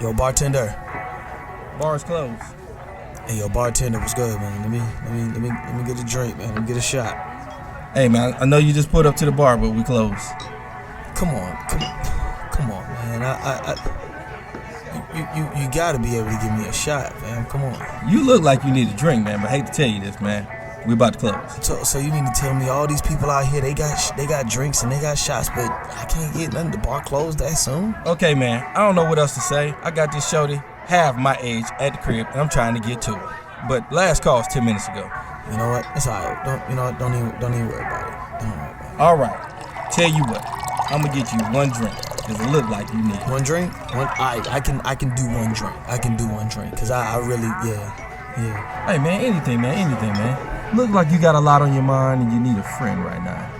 Yo, bartender. Bar's closed. Hey, yo, bartender, what's good, man? Let me get a drink, man. Let me get a shot. Hey, man, I know you just pulled up to the bar, but we closed. Come on, man. You gotta be able to give me a shot, man. Come on. You look like you need a drink, man, but I hate to tell you this, man. We about to close. So you need to tell me all these people out here, they got drinks and they got shots, but I can't get nothing. The bar closed that soon? Okay, man, I don't know what else to say. I got this shorty, half my age, at the crib, and I'm trying to get to it. But last call was 10 minutes ago. You know what? It's alright. Don't even worry about it. Don't worry about it. All right. Tell you what, I'm gonna get you one drink, cause it look like you need it. One drink? I can do one drink. I can do one drink, cause I really, yeah. Hey, man, anything, man. Look like you got a lot on your mind and you need a friend right now.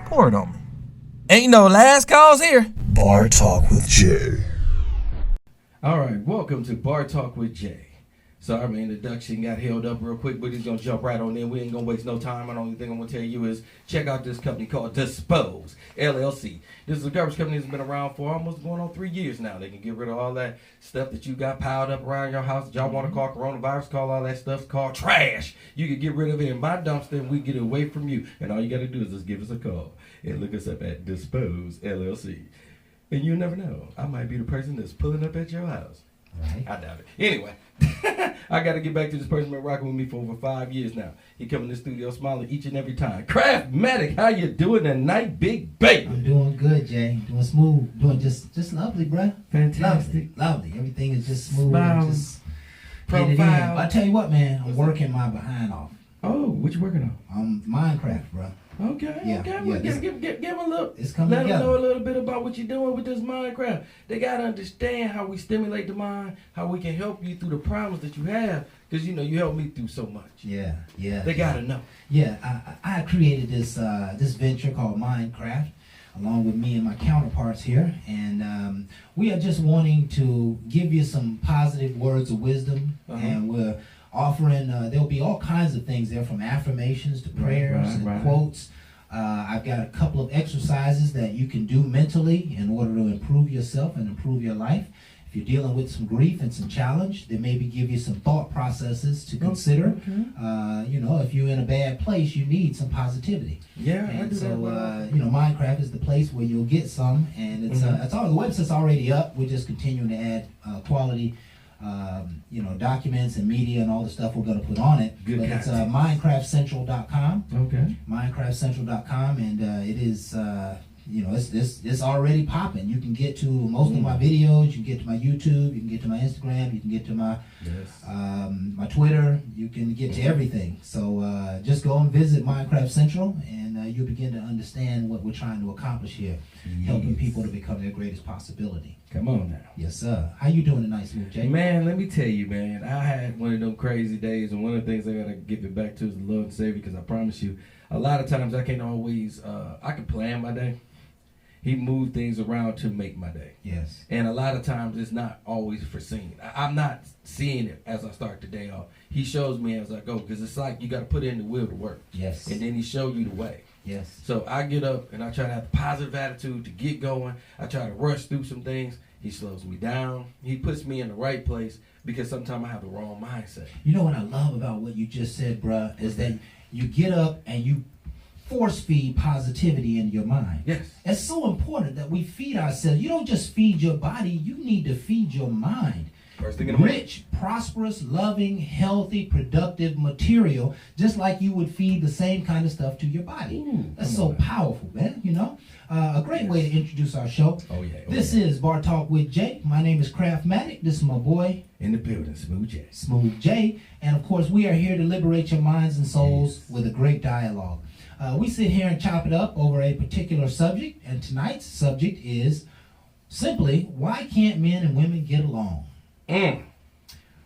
Pour it on me. Ain't no last calls here. Bar Talk with Jay. All right, welcome to Bar Talk with Jay. Sorry, my introduction got held up real quick, but he's going to jump right on in. We ain't going to waste no time. The only thing I'm going to tell you is check out this company called Dispose, LLC. This is a garbage company that's been around for almost going on 3 years now. They can get rid of all that stuff that you got piled up around your house that y'all want to call coronavirus, call all that stuff called trash. You can get rid of it in my dumpster and we get it away from you. And all you got to do is just give us a call and look us up at Dispose, LLC. And you never know. I might be the person that's pulling up at your house. Right. I doubt it. Anyway, I got to get back to this person been rocking with me for over 5 years now. He come in the studio smiling each and every time. Craftmatic, how you doing tonight, big baby? I'm doing good, Jay. Doing smooth. Doing just lovely, bruh. Fantastic. Lovely. Everything is just smooth. Smile. Just get it in. Profile. I tell you what, man. I'm working my behind off. Oh, what you working on? Minecraft, bruh. Okay, Yeah, okay. yeah, Well, this- give them a look. It's coming Let them together. know a little bit about what you're doing with this Minecraft. They got to understand how we stimulate the mind, how we can help you through the problems that you have. Because, you helped me through so much. Yeah. They got to know. Yeah, I created this venture called Minecraft, along with me and my counterparts here, and we are just wanting to give you some positive words of wisdom, and we're offering. There'll be all kinds of things there, from affirmations to prayers and quotes. I've got a couple of exercises that you can do mentally in order to improve yourself and improve your life. If you're dealing with some grief and some challenge, they maybe give you some thought processes to consider. Okay. If you're in a bad place, you need some positivity. Yeah, I And do so, that well. Minecraft is the place where you'll get some, and it's all the website's already up. We're just continuing to add quality, documents and media and all the stuff we're going to put on it. Good But it's content. MinecraftCentral.com, Okay. MinecraftCentral.com, and it is. It's already popping. You can get to most of my videos. You can get to my YouTube. You can get to my Instagram. You can get to my my Twitter. You can get to everything. So just go and visit Minecraft Central, and you'll begin to understand what we're trying to accomplish here, helping people to become their greatest possibility. Come on now. Yes, sir. How you doing tonight, Smooth Jay? Man, let me tell you, man. I had one of them crazy days, and one of the things I gotta give it back to is the Lord and Savior, because I promise you, a lot of times I can't always. I can plan my day. He moved things around to make my day. Yes. And a lot of times it's not always foreseen. I'm not seeing it as I start the day off. He shows me as I go, because it's like you got to put in the will to work. Yes. And then he show you the way. Yes. So I get up and I try to have a positive attitude to get going. I try to rush through some things. He slows me down. He puts me in the right place, because sometimes I have the wrong mindset. You know what I love about what you just said, bruh, is that you get up and you force feed positivity into your mind. Yes. It's so important that we feed ourselves. You don't just feed your body, you need to feed your mind. First thing in the morning. Rich, prosperous, loving, healthy, productive material, just like you would feed the same kind of stuff to your body. Ooh, That's come so on. powerful, man, A great way to introduce our show. Oh, yeah. This is Bar Talk with Jay. My name is Craftmatic. This is my boy, In the building, Smooth Jay. Smooth Jay. And of course, we are here to liberate your minds and souls with a great dialogue. We sit here and chop it up over a particular subject, and tonight's subject is simply, why can't men and women get along?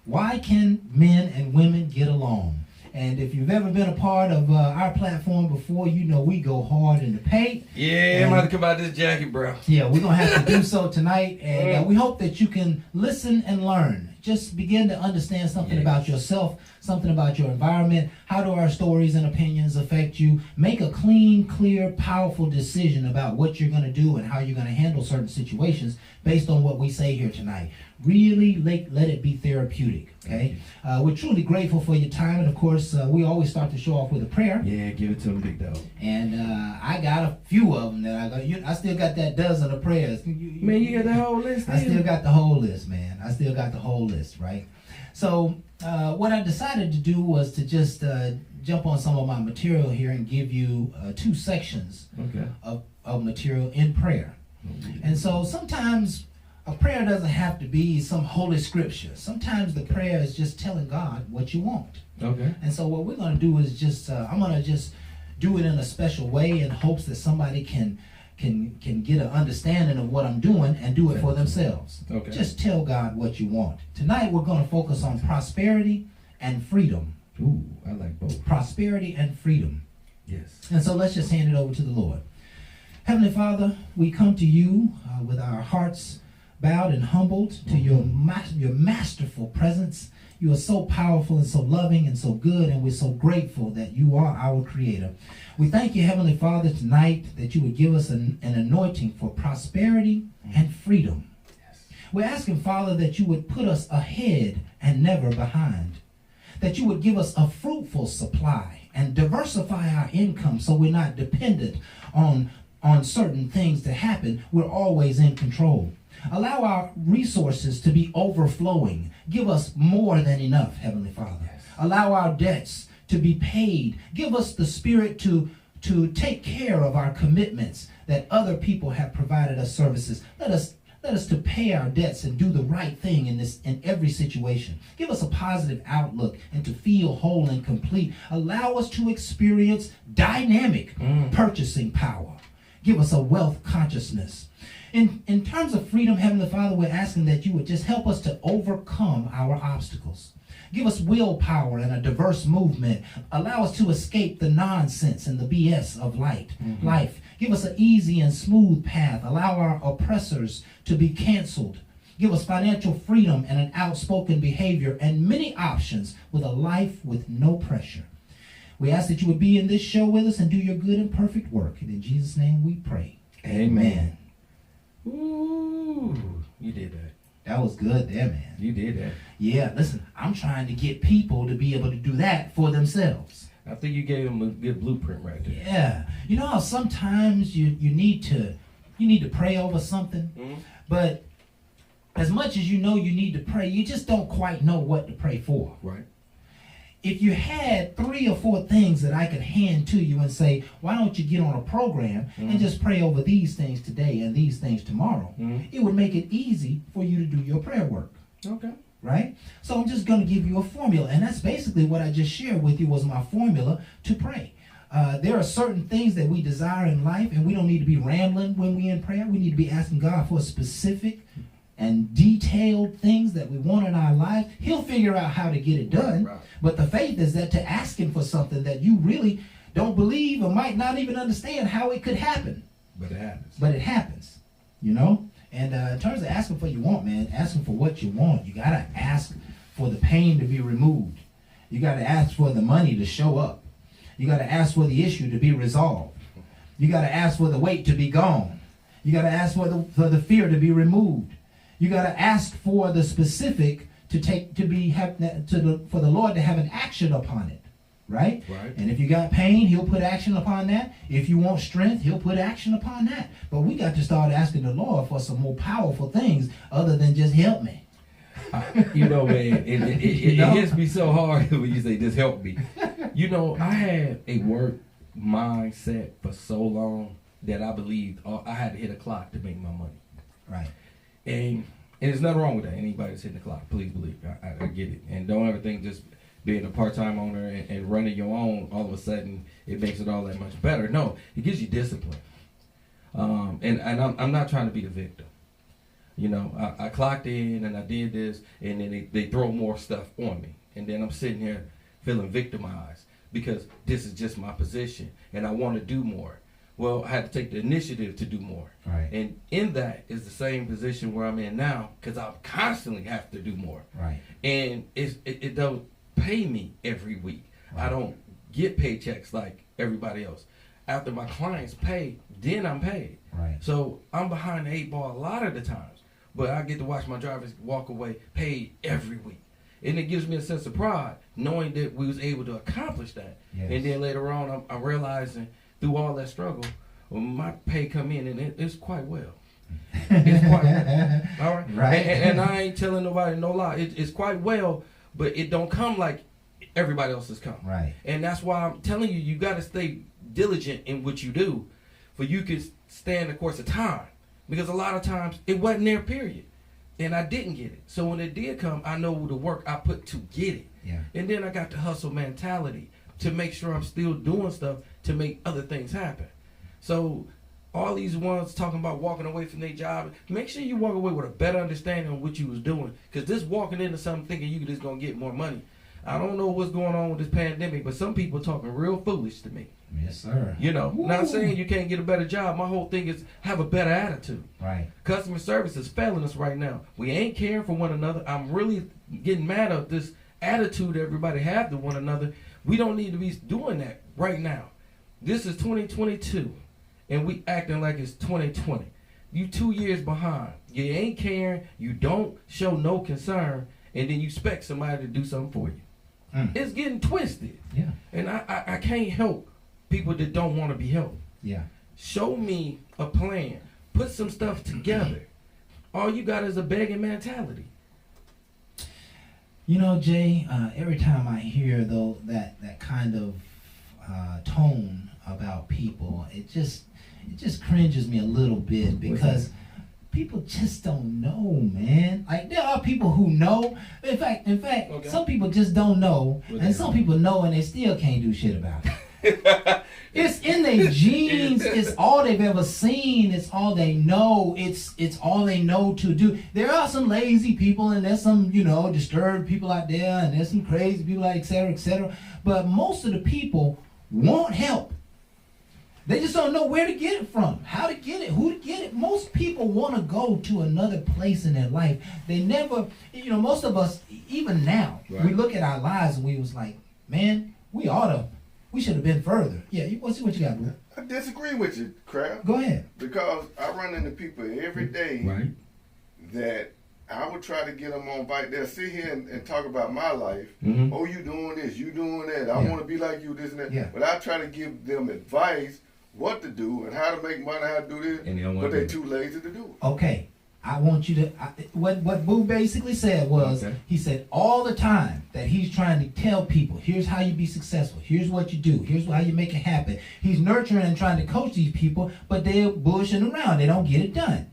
Why can men and women get along? And if you've ever been a part of our platform before, you know we go hard in the paint. Yeah, I'm about to come out this jacket, bro. Yeah, we're going to have to do so tonight, and we hope that you can listen and learn. just begin to understand something Yes. about yourself, something about your environment. How do our stories and opinions affect you? Make a clean, clear, powerful decision about what you're going to do and how you're going to handle certain situations based on what we say here tonight. Really let it be therapeutic, okay? We're truly grateful for your time, and of course, we always start the show off with a prayer. Yeah, give it to him, big dog. And I got a few of them that I got. I still got that dozen of prayers. Man, you got the whole list. I still got the whole list, man. I still got the whole list, right? So what I decided to do was to just jump on some of my material here and give you 2 sections Okay. of material in prayer. And so sometimes a prayer doesn't have to be some holy scripture. Sometimes the prayer is just telling God what you want. Okay. And so what we're going to do is just, I'm going to just do it in a special way in hopes that somebody can get an understanding of what I'm doing and do it for themselves. Okay. Just tell God what you want. Tonight we're going to focus on prosperity and freedom. Ooh, I like both. Prosperity and freedom. Yes. And so let's just hand it over to the Lord. Heavenly Father, we come to you with our hearts bowed and humbled to your masterful presence. You are so powerful and so loving and so good, and we're so grateful that you are our creator. We thank you, Heavenly Father, tonight that you would give us an anointing for prosperity and freedom. Yes. We're asking, Father, that you would put us ahead and never behind, that you would give us a fruitful supply and diversify our income so we're not dependent on certain things to happen. We're always in control. Allow our resources to be overflowing. Give us more than enough, Heavenly Father. Yes. Allow our debts to be paid. Give us the spirit to take care of our commitments that other people have provided us services. Let us to pay our debts and do the right thing in every situation. Give us a positive outlook and to feel whole and complete. Allow us to experience dynamic purchasing power. Give us a wealth consciousness. In terms of freedom, Heavenly Father, we're asking that you would just help us to overcome our obstacles. Give us willpower and a diverse movement. Allow us to escape the nonsense and the BS of life. Give us an easy and smooth path. Allow our oppressors to be canceled. Give us financial freedom and an outspoken behavior and many options with a life with no pressure. We ask that you would be in this show with us and do your good and perfect work. And in Jesus' name we pray. Amen. Ooh, you did that. That was good there, man. You did that. Yeah, listen, I'm trying to get people to be able to do that for themselves. I think you gave them a good blueprint right there. Yeah. You know how sometimes you need to pray over something, but as much as you know you need to pray, you just don't quite know what to pray for. Right. If you had 3 or 4 things that I could hand to you and say, why don't you get on a program and just pray over these things today and these things tomorrow, it would make it easy for you to do your prayer work. Okay. Right? So I'm just going to give you a formula, and that's basically what I just shared with you was my formula to pray. There are certain things that we desire in life, and we don't need to be rambling when we're in prayer. We need to be asking God for specific and detailed things that we want in our lives. He'll figure out how to get it done. Right. But the faith is that to ask him for something that you really don't believe or might not even understand how it could happen. But it happens. But it happens, you know? And in terms of asking for what you want, man, asking for what you want, you got to ask for the pain to be removed. You got to ask for the money to show up. You got to ask for the issue to be resolved. You got to ask for the weight to be gone. You got to ask for the fear to be removed. You got to ask for the specific for the Lord to have an action upon it, right? Right. And if you got pain, he'll put action upon that. If you want strength, he'll put action upon that. But we got to start asking the Lord for some more powerful things other than just help me. You know, man, it hits me so hard when you say, just help me. You know, I had a work mindset for so long that I believed I had to hit a clock to make my money. Right. And there's nothing wrong with that. Anybody that's hitting the clock, please believe. I get it. And don't ever think just being a part-time owner and running your own, all of a sudden, it makes it all that much better. No, it gives you discipline. And I'm not trying to be the victim. You know, I clocked in and I did this, and then they throw more stuff on me. And then I'm sitting here feeling victimized because this is just my position, and I want to do more. Well, I had to take the initiative to do more. Right. And in that is the same position where I'm in now, because I constantly have to do more. Right. And it don't pay me every week. Right. I don't get paychecks like everybody else. After my clients pay, then I'm paid. Right. So I'm behind the 8 ball a lot of the times, but I get to watch my drivers walk away paid every week. And it gives me a sense of pride knowing that we was able to accomplish that. Yes. And then later on, I'm realizing through all that struggle, when my pay come in, and it's quite well. It's quite well. All right? Right. And I ain't telling nobody no lie. It's quite well, but it don't come like everybody else's come. Right. And that's why I'm telling you, you got to stay diligent in what you do for you can stand the course of time. Because a lot of times it wasn't there, period. And I didn't get it. So when it did come, I know the work I put to get it. Yeah. And then I got the hustle mentality to make sure I'm still doing stuff to make other things happen. So all these ones talking about walking away from their job, make sure you walk away with a better understanding of what you was doing. Because this walking into something thinking you just going to get more money. I don't know what's going on with this pandemic, but some people talking real foolish to me. Yes, sir. You know, Woo. not saying you can't get a better job. My whole thing is have a better attitude. Right. Customer service is failing us right now. We ain't caring for one another. I'm really getting mad at this attitude everybody have to one another. We don't need to be doing that right now. This is 2022, and we acting like it's 2020. You 2 years behind. You ain't caring. You don't show no concern, and then you expect somebody to do something for you. It's getting twisted. Yeah. And I can't help people that don't want to be helped. Yeah. Show me a plan. Put some stuff together. All you got is a begging mentality. You know, Jay, every time I hear though that kind of tone about people, it just cringes me a little bit because people just don't know, man. Like there are people who know. In fact, Okay. some people just don't know, Okay. and some people know and they still can't do shit about it. It's in their genes. It's all they've ever seen. It's all they know. It's all they know to do. There are some lazy people, and there's some disturbed people out there, and there's some crazy people, like et cetera, et cetera. But most of the people want help. They just don't know where to get it from, how to get it, who to get it. Most people want to go to another place in their life. They never, most of us, even now, Right. we look at our lives and we was like, man, we should have been further. Yeah, what you got, bro? I disagree with you, Kraft. Go ahead. Because I run into people every day Right. that I would try to get them on bike. They'll sit here and talk about my life. Mhm. Oh, you doing this, you doing that. I Yeah. want to be like you, this and that. Yeah. But I try to give them advice what to do and how to make money, how to do this. And they don't but wanna they're do too lazy to do it. Okay, I want you to. What Boo basically said was, Okay. he said all the time that he's trying to tell people, here's how you be successful, here's what you do, here's how you make it happen. He's nurturing and trying to coach these people, but they're bullshitting around. They don't get it done.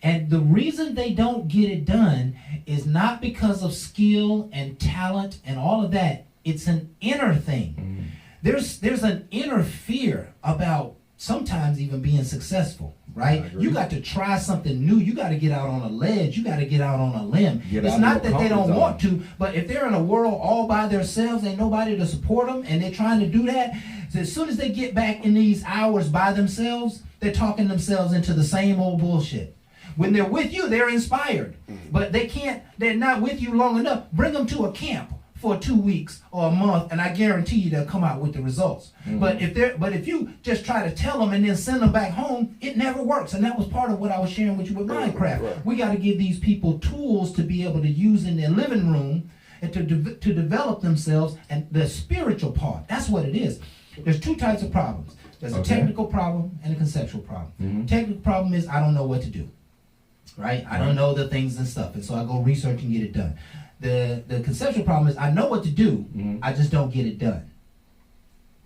And the reason they don't get it done is not because of skill and talent and all of that. It's an inner thing. There's an inner fear about sometimes even being successful, right? I agree. You got to try something new. You got to get out on a ledge. You got to get out on a limb. Get It's out of not your that they don't comfort want to, but if they're in a world all by themselves, ain't nobody to support them, and they're trying to do that, so as soon as they get back in these hours by themselves, they're talking themselves into the same old bullshit. When they're with you, they're inspired, but they're not with you long enough. Bring them to a camp for 2 weeks or a month, and I guarantee you they'll come out with the results. But if you just try to tell them and then send them back home, it never works. And that was part of what I was sharing with you with Minecraft. Right. We got to give these people tools to be able to use in their living room and to develop themselves and the spiritual part. That's what it is. There's two types of problems. There's a Okay. technical problem and a conceptual problem. Mhm. Technical problem is I don't know what to do. Right? I don't know the things and stuff, and so I go research and get it done. The conceptual problem is I know what to do, I just don't get it done.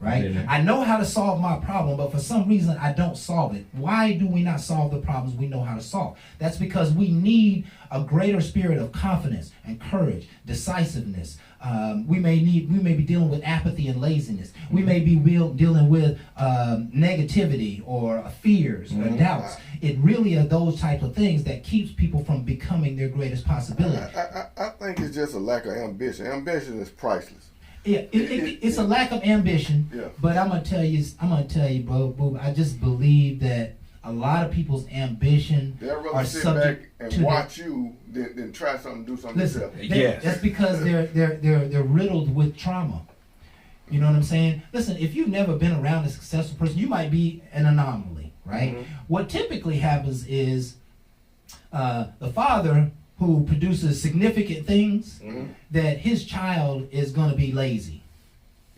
Right? Yeah. I know how to solve my problem, but for some reason I don't solve it. Why do we not solve the problems we know how to solve? That's because we need a greater spirit of confidence and courage, decisiveness. We may be dealing with apathy and laziness. We may be dealing with negativity or fears or doubts. It really are those type of things that keeps people from becoming their greatest possibility. I think it's just a lack of ambition. Ambition is priceless. Yeah, it's a lack of ambition. Yeah. But I'm gonna tell you, bro. I just believe that a lot of people's ambition They'd rather are sit back subject and to watch you than try something, do something Listen, yourself. Yes. that's because they're riddled with trauma. You know what I'm saying? Listen, if you've never been around a successful person, you might be an anomaly, right? Mm-hmm. What typically happens is the father who produces significant things, Mm-hmm. that his child is going to be lazy.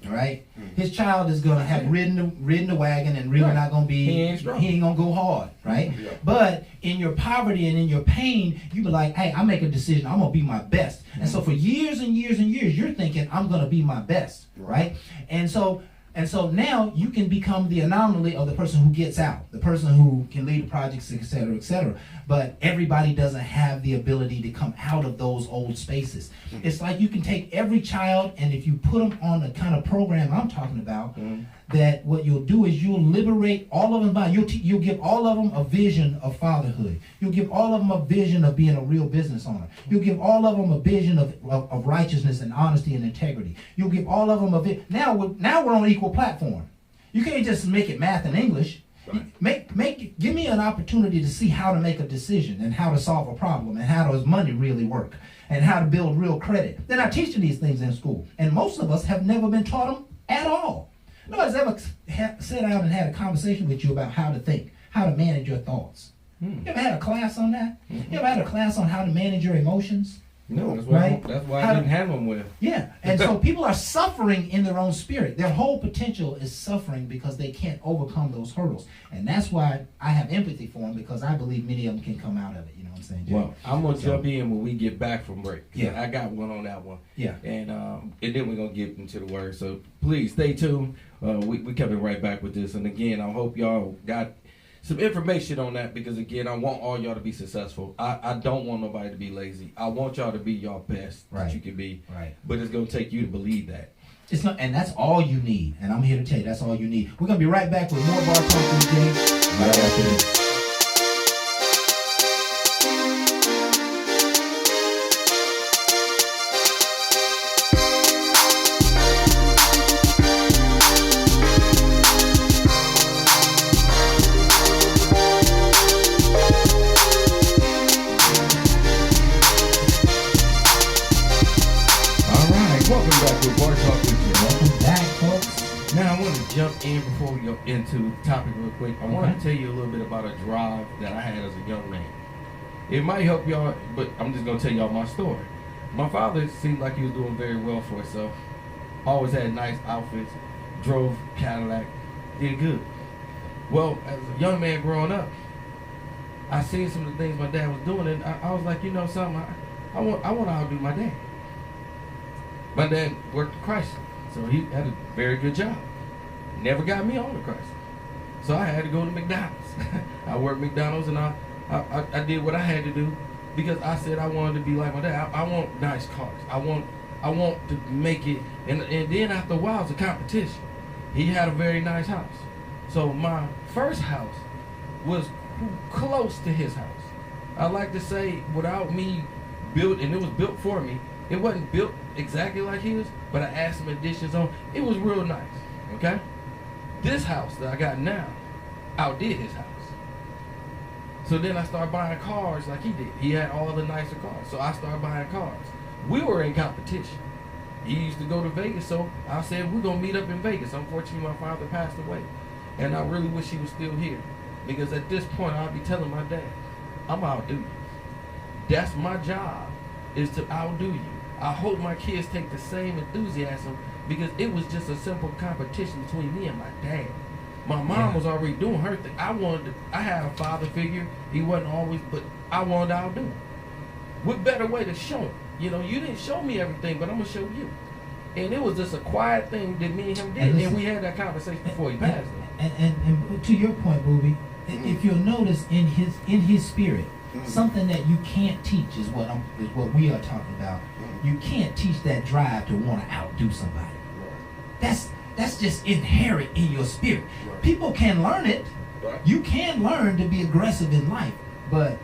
All right? Mm-hmm. His child is going to have ridden the wagon and really Right. not going to be, He ain't strong. he ain't going to go hard, right? Yeah. But in your poverty and in your pain, you be like, hey, I make a decision, I'm going to be my best. And so for years and years and years, you're thinking, I'm going to be my best, right? And so now you can become the anomaly of the person who gets out, the person who can lead projects, et cetera, et cetera. But everybody doesn't have the ability to come out of those old spaces. It's like you can take every child, and if you put them on the kind of program I'm talking about, that what you'll do is you'll liberate all of them. You'll give all of them a vision of fatherhood. You'll give all of them a vision of being a real business owner. You'll give all of them a vision of righteousness and honesty and integrity. You'll give all of them a vision. Now we're on an equal platform. You can't just make it math and English. Give me an opportunity to see how to make a decision and how to solve a problem and how does money really work and how to build real credit. They're not teaching these things in school, and most of us have never been taught them at all. Nobody's ever sat down and had a conversation with you about how to think, how to manage your thoughts. You ever had a class on that? You ever had a class on how to manage your emotions? No, Right? that's why How I to- didn't handle them well. Yeah, and so people are suffering in their own spirit. Their whole potential is suffering because they can't overcome those hurdles. And that's why I have empathy for them, because I believe many of them can come out of it. You know what I'm saying, Jay? Well, I'm gonna jump in when we get back from break. Yeah. I got one on that one. Yeah. And then we're gonna get into the word. So please stay tuned. We coming right back with this. And again, I hope y'all got some information on that, because again, I want all y'all to be successful. I don't want nobody to be lazy. I want y'all to be your best Right. that you can be. Right. But it's gonna take you to believe that. It's not, and that's all you need. And I'm here to tell you, that's all you need. We're gonna be right back with more Bar Talk with Jay right after this. All right, welcome back to Bar Talk with Jay. Welcome back, folks. Now I want to jump in before we go into the topic real quick. I want to tell you a little bit about a drive that I had as a young man. It might help y'all, but I'm just gonna tell y'all my story. My father seemed like he was doing very well for himself. Always had nice outfits, drove Cadillac, did good. Well, as a young man growing up, I seen some of the things my dad was doing, and I was like, you know something, I want to outdo my dad. My dad worked at Chrysler, so he had a very good job. Never got me on the Chrysler, so I had to go to McDonald's. I worked McDonald's, and I did what I had to do, because I said I wanted to be like my dad. I want nice cars. I want to make it, and then after a while, it's a competition. He had a very nice house, so my first house was close to his house. I like to say, without me built, and it was built for me. It wasn't built exactly like his, but I added some additions on. It was real nice. Okay, this house that I got now outdid his house. So then I started buying cars like he did. He had all the nicer cars, so I started buying cars. We were in competition. He used to go to Vegas, so I said, we're gonna meet up in Vegas. Unfortunately, my father passed away, and I really wish he was still here, because at this point, I'd be telling my dad, I'm gonna outdo you. That's my job, is to outdo you. I hope my kids take the same enthusiasm, because it was just a simple competition between me and my dad. My mom was already doing her thing. I had a father figure. He wasn't always, but I wanted to outdo him. What better way to show him? You know, you didn't show me everything, but I'm gonna show you. And it was just a quiet thing that me and him did, and we had that conversation before he passed. And to your point, Booby, if you'll notice in his spirit, something that you can't teach is what we are talking about. You can't teach that drive to want to outdo somebody. That's just inherent in your spirit. People can learn it. You can learn to be aggressive in life, but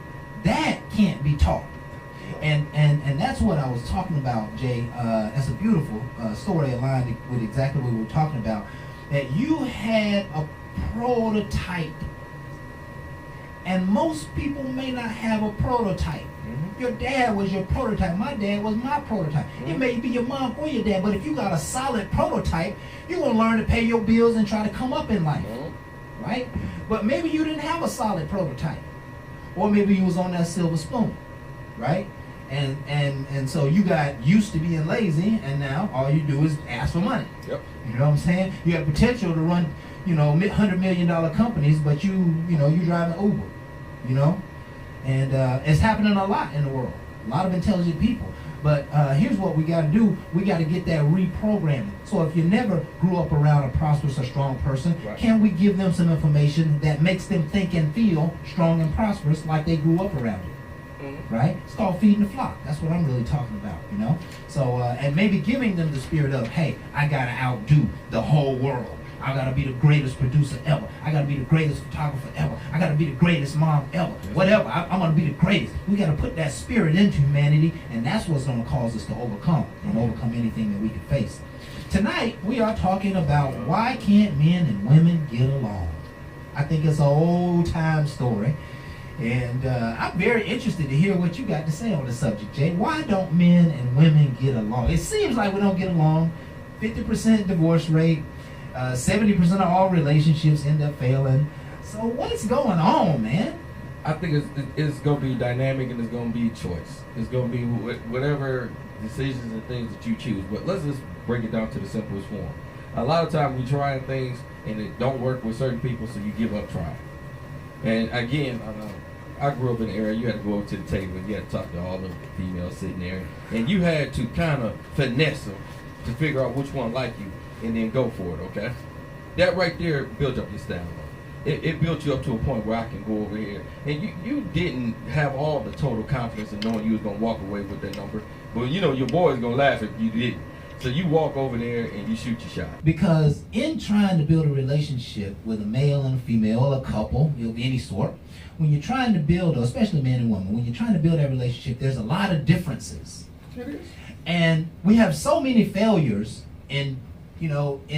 that can't be taught. And that's what I was talking about, Jay. That's a beautiful story aligned with exactly what we were talking about. That you had a prototype, and most people may not have a prototype. Your dad was your prototype. My dad was my prototype. It may be your mom or your dad, but if you got a solid prototype, you're going to learn to pay your bills and try to come up in life, right? But maybe you didn't have a solid prototype, or maybe you was on that silver spoon, right? And so you got used to being lazy, and now all you do is ask for money. Yep. You know what I'm saying? You have potential to run, $100 million companies, but you driving Uber, and it's happening a lot in the world. A lot of intelligent people. But here's what we got to do. We got to get that reprogramming. So if you never grew up around a prosperous or strong person, Right. can we give them some information that makes them think and feel strong and prosperous like they grew up around it? Right? It's called feeding the flock. That's what I'm really talking about, So, and maybe giving them the spirit of, hey, I got to outdo the whole world. I got to be the greatest producer ever. I got to be the greatest photographer ever. I got to be the greatest mom ever. Whatever. I'm going to be the greatest. We got to put that spirit into humanity, and that's what's going to cause us to overcome anything that we can face. Tonight, we are talking about why can't men and women get along. I think it's an old-time story. And I'm very interested to hear what you got to say on the subject, Jay. Why don't men and women get along? It seems like we don't get along. 50% divorce rate, 70% of all relationships end up failing. So what's going on, man? I think it's going to be dynamic, and it's going to be choice. It's going to be whatever decisions and things that you choose. But let's just break it down to the simplest form. A lot of times we try things and it don't work with certain people, so you give up trying. And again, I grew up in an area you had to go over to the table and you had to talk to all the females sitting there, and you had to kind of finesse them to figure out which one liked you and then go for it. Okay, that right there built up your stamina. It built you up to a point where I can go over here, and you didn't have all the total confidence in knowing you was gonna walk away with that number, but your boy's gonna laugh if you didn't. So you walk over there and you shoot your shot. Because in trying to build a relationship with a male and a female, or a couple of any sort, when you're trying to build, especially man and woman, when you're trying to build that relationship, there's a lot of differences. It is. And we have so many failures in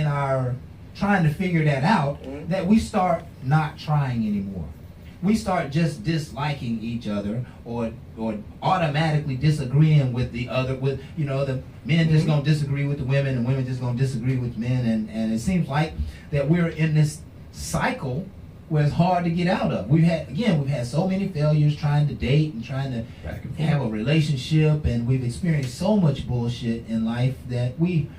our trying to figure that out, that we start not trying anymore. We start just disliking each other, or automatically disagreeing with the other, the men just gonna disagree with the women, and women just gonna disagree with men, and it seems like that we're in this cycle where it's hard to get out of. We've had so many failures trying to date and trying to have a relationship, and we've experienced so much bullshit in life that we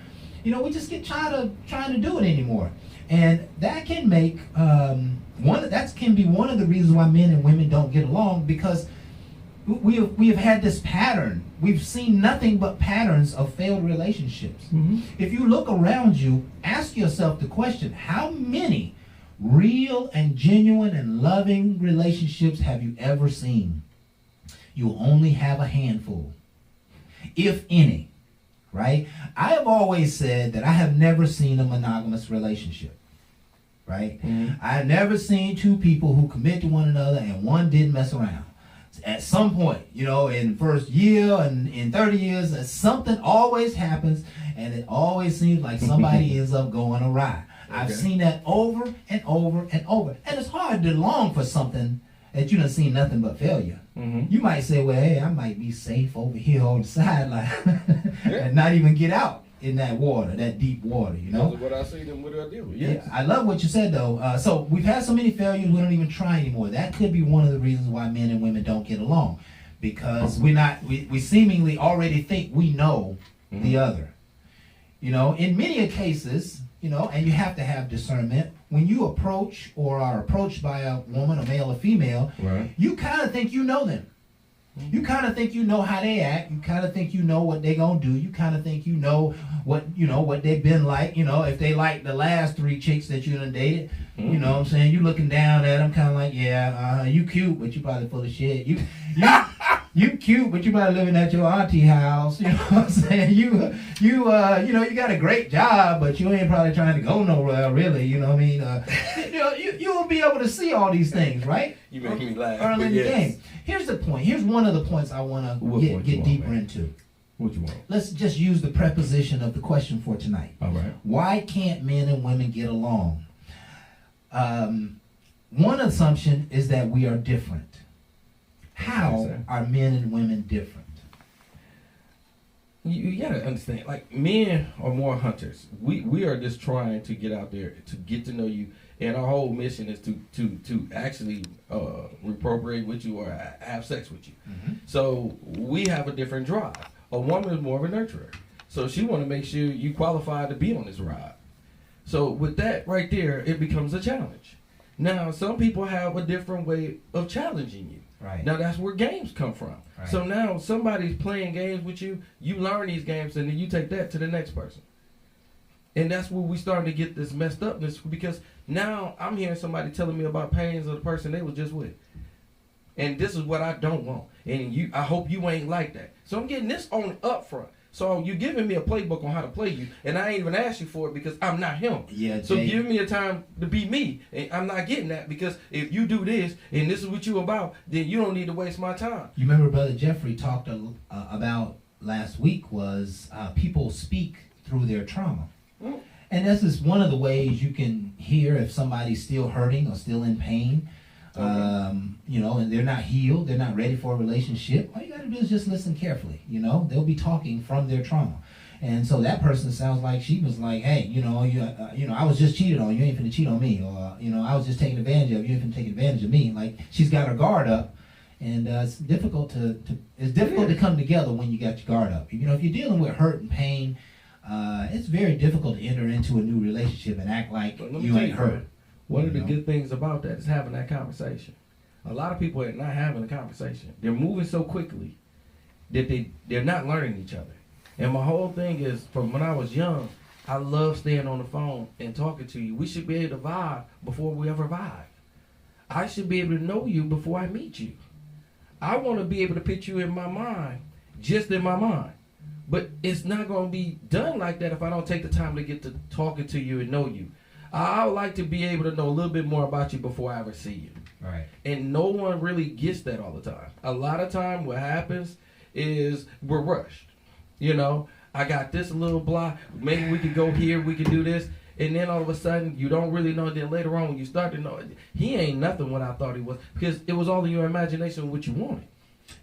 just get trying to do it anymore. And that can make can be one of the reasons why men and women don't get along, because we have had this pattern. We've seen nothing but patterns of failed relationships. If you look around you, ask yourself the question: how many real and genuine and loving relationships have you ever seen? You'll only have a handful, if any. Right? I have always said that I have never seen a monogamous relationship. Right? I've never seen two people who commit to one another and one didn't mess around. At some point, in the first year and in 30 years, something always happens, and it always seems like somebody ends up going awry. Okay. I've seen that over and over and over. And it's hard to long for something that you done seen nothing but failure. You might say, well, hey, I might be safe over here on the sideline and not even get out in that water, that deep water, That's what I see them, what I do. Yes. Yeah, I love what you said, though. So we've had so many failures, we don't even try anymore. That could be one of the reasons why men and women don't get along, because we seemingly already think we know the other. In many cases, and you have to have discernment. When you approach or are approached by a woman, a male or female, right, you kind of think you know them. You kind of think you know how they act. You kind of think you know what they're going to do. You kind of think you know what they've been like. If they like the last 3 chicks that you done dated, you know what I'm saying? You looking down at them kind of like, yeah, you cute, but you probably full of shit. you cute, but you probably living at your auntie house. You know what I'm saying? You got a great job, but you ain't probably trying to go nowhere, really. You know what I mean? You won't be able to see all these things, right? You make me laugh. Early but in the yes. game. Here's the point. Here's one of the points I want What to point you get want, deeper man? into. What you want? Let's just use the preposition of the question for tonight. All right. Why can't men and women get along? One assumption is that we are different. How Yes, sir. are men and women different? You gotta understand, like, men are more hunters. We are just trying to get out there to get to know you, and our whole mission is to actually reappropriate with you or have sex with you. Mm-hmm. So we have a different drive. A woman is more of a nurturer, so she want to make sure you qualify to be on this ride. So with that right there, it becomes a challenge. Now, some people have a different way of challenging you. Right. Now that's where games come from. Right. So now somebody's playing games with you, you learn these games, and then you take that to the next person. And that's where we starting to get this messed upness, because now I'm hearing somebody telling me about pains of the person they was just with. And this is what I don't want. And I hope you ain't like that. So I'm getting this on up front. So you're giving me a playbook on how to play you, and I ain't even asked you for it because I'm not him. Yeah, So Jay. give me a time to be me, and I'm not getting that, because if you do this and this is what you about, then you don't need to waste my time. You remember Brother Jeffrey talked about last week was people speak through their trauma. Mm. And this is one of the ways you can hear if somebody's still hurting or still in pain. And they're not healed, they're not ready for a relationship. All you got to do is just listen carefully. They'll be talking from their trauma. And so that person sounds like she was like, hey, I was just cheated on. You ain't finna cheat on me. Or, I was just taking advantage of you. You ain't finna take advantage of me. Like, she's got her guard up. And it's difficult to come together when you got your guard up. If you're dealing with hurt and pain, it's very difficult to enter into a new relationship and act like But let me you tell ain't you, hurt. man, one of the You know? good things about that is having that conversation. A lot of people are not having a conversation. They're moving so quickly that they're not learning each other. And my whole thing is, from when I was young, I love staying on the phone and talking to you. We should be able to vibe before we ever vibe. I should be able to know you before I meet you. I want to be able to put you in my mind, just in my mind. But it's not going to be done like that if I don't take the time to get to talking to you and know you. I would like to be able to know a little bit more about you before I ever see you. Right. And no one really gets that all the time. A lot of time what happens is we're rushed. I got this little block. Maybe we could go here. We could do this. And then all of a sudden, you don't really know. Then later on, when you start to know, he ain't nothing what I thought he was. Because it was all in your imagination what you wanted.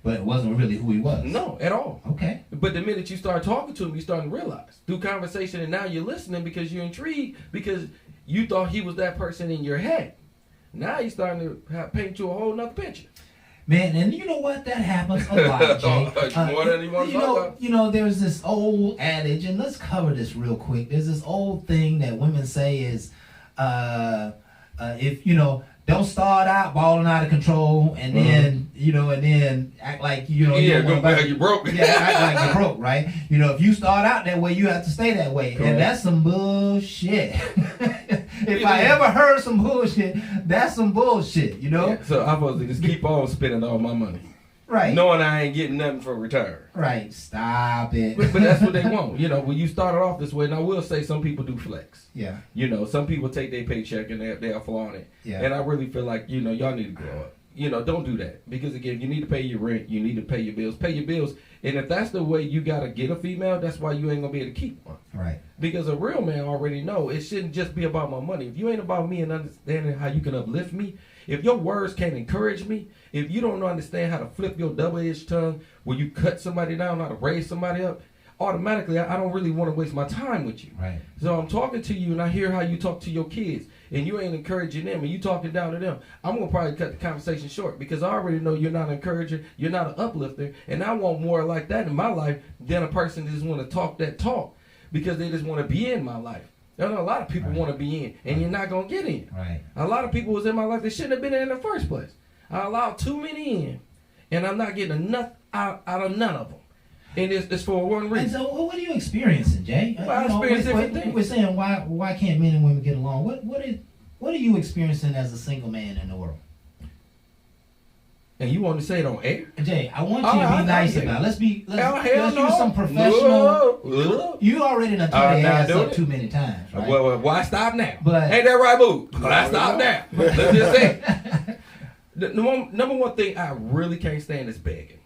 But it wasn't really who he was. No, at all. Okay. But the minute you start talking to him, you start to realize through conversation, and now you're listening because you're intrigued because you thought he was that person in your head. Now he's starting to paint you a whole nother picture. Man, and you know what? That happens a lot, Jay. More than you want to talk about. There's this old adage, and let's cover this real quick. There's this old thing that women say is, don't start out balling out of control, and then act like Yeah, go back, you broke. Yeah, act like you're broke, right? If you start out that way, you have to stay that way, Correct. and that's some bullshit. If I ever heard some bullshit, that's some bullshit. Yeah, so I'm supposed to just keep on spending all my money, Right. knowing I ain't getting nothing for return. Right. Stop it. But that's what they want. When you started off this way, and I will say some people do flex. Yeah. Some people take their paycheck and they'll flaunt it. Yeah. And I really feel like, y'all need to grow up. Don't do that. Because again, you need to pay your rent, you need to pay your bills. Pay your bills. And if that's the way you gotta get a female, that's why you ain't gonna be able to keep one. Right. Because a real man already know it shouldn't just be about my money. If you ain't about me and understanding how you can uplift me, if your words can't encourage me, if you don't understand how to flip your double-edged tongue where you cut somebody down, how to raise somebody up, automatically I don't really want to waste my time with you. Right. So I'm talking to you and I hear how you talk to your kids and you ain't encouraging them and you talking down to them. I'm going to probably cut the conversation short because I already know you're not an encourager, you're not an uplifter, and I want more like that in my life than a person that just want to talk that talk because they just want to be in my life. A lot of people want to be in, and you're not going to get in. Right. A lot of people was in my life that shouldn't have been in the first place. I allowed too many in, and I'm not getting enough out of none of them. And it's for one And reason. so, what are you experiencing, Jay? Well, I experience different things. We're saying why can't men and women get along? What are you experiencing as a single man in the world? And you want to say it on air? Jay, I want you Oh, to I be nice get it. about it. Hell Let's no. use some professional. No. You already done tore I'm their not ass doing up it. too many times, right? Well, why stop now? But- ain't that right, boo? Why stop now? Let's just say. The number one thing I really can't stand is begging.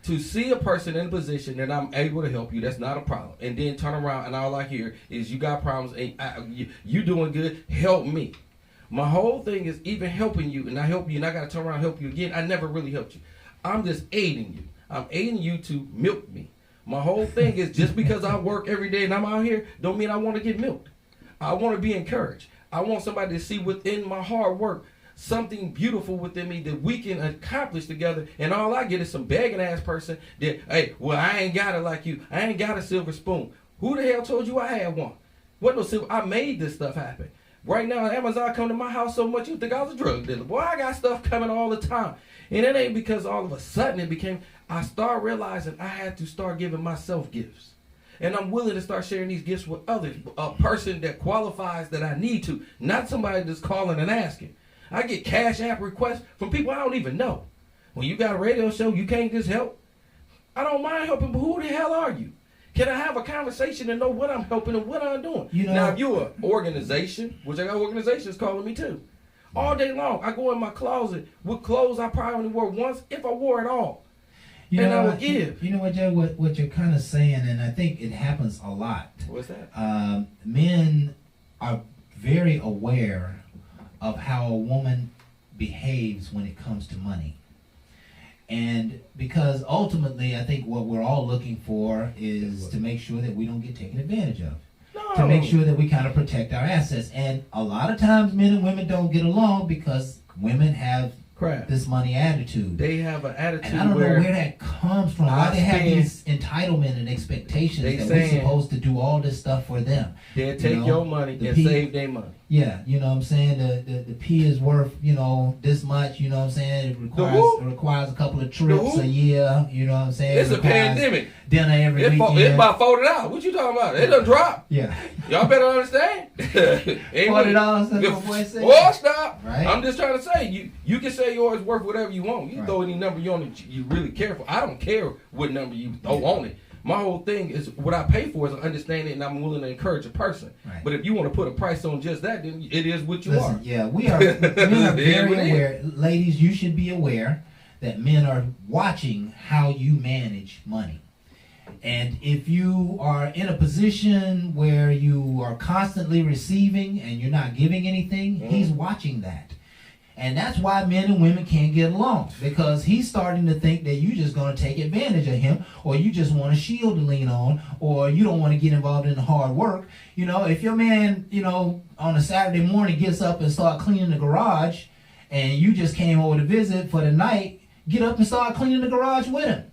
To see a person in a position that I'm able to help you, that's not a problem. And then turn around and all I hear is you got problems and you doing good, help me. My whole thing is even helping you and I help you and I got to turn around and help you again. I never really helped you. I'm just aiding you. I'm aiding you to milk me. My whole thing is just because I work every day and I'm out here don't mean I want to get milked. I want to be encouraged. I want somebody to see within my hard work something beautiful within me that we can accomplish together, and all I get is some begging ass person that, hey, well, I ain't got it like you. I ain't got a silver spoon. Who the hell told you I had one? What no silver? I made this stuff happen. Right now, Amazon come to my house so much you think I was a drug dealer. Boy, I got stuff coming all the time. And it ain't because all of a sudden it became, I start realizing I had to start giving myself gifts. And I'm willing to start sharing these gifts with others. A person that qualifies that I need to, not somebody that's calling and asking. I get Cash App requests from people I don't even know. When you got a radio show, you can't just help. I don't mind helping, but who the hell are you? Can I have a conversation and know what I'm helping and what I'm doing? You know, now, if you're an organization, which I got organizations calling me too, all day long, I go in my closet with clothes I probably only wore once, if I wore it all. You and know I what, will give. You know what, Jay? What you're kind of saying, and I think it happens a lot. What's that? Men are very aware of how a woman behaves when it comes to money. And because ultimately, I think what we're all looking for is to make sure that we don't get taken advantage of. No. To make sure that we kind of protect our assets. And a lot of times men and women don't get along because women have Crap. this money attitude. They have an attitude And I don't know where where that comes from. Why they have spend- these entitlement and expectations They that we're saying- supposed to do all this stuff for them. they'll take know, your money the and P- save their money. Yeah, you know what I'm saying? The P is worth, this much, you know what I'm saying? It who? requires a couple of trips who? a year, you know what I'm saying? It's It a requires pandemic. Dinner every It's weekend. about $40. What you talking about? It done drop. Yeah. Y'all better understand. $40, that's what boy said. Well, stop. Right. I'm just trying to say, you can say yours worth whatever you want. You Right. throw any number you on it you really care for. I don't care what number you throw on it. My whole thing is what I pay for is I understand it and I'm willing to encourage a person. Right. But if you want to put a price on just that, then it is what you Listen, are. yeah, we are very Yeah, we aware. Ladies, you should be aware that men are watching how you manage money. And if you are in a position where you are constantly receiving and you're not giving anything, he's watching that. And that's why men and women can't get along, because he's starting to think that you're just going to take advantage of him, or you just want a shield to lean on, or you don't want to get involved in the hard work. If your man, on a Saturday morning gets up and start cleaning the garage, and you just came over to visit for the night, get up and start cleaning the garage with him,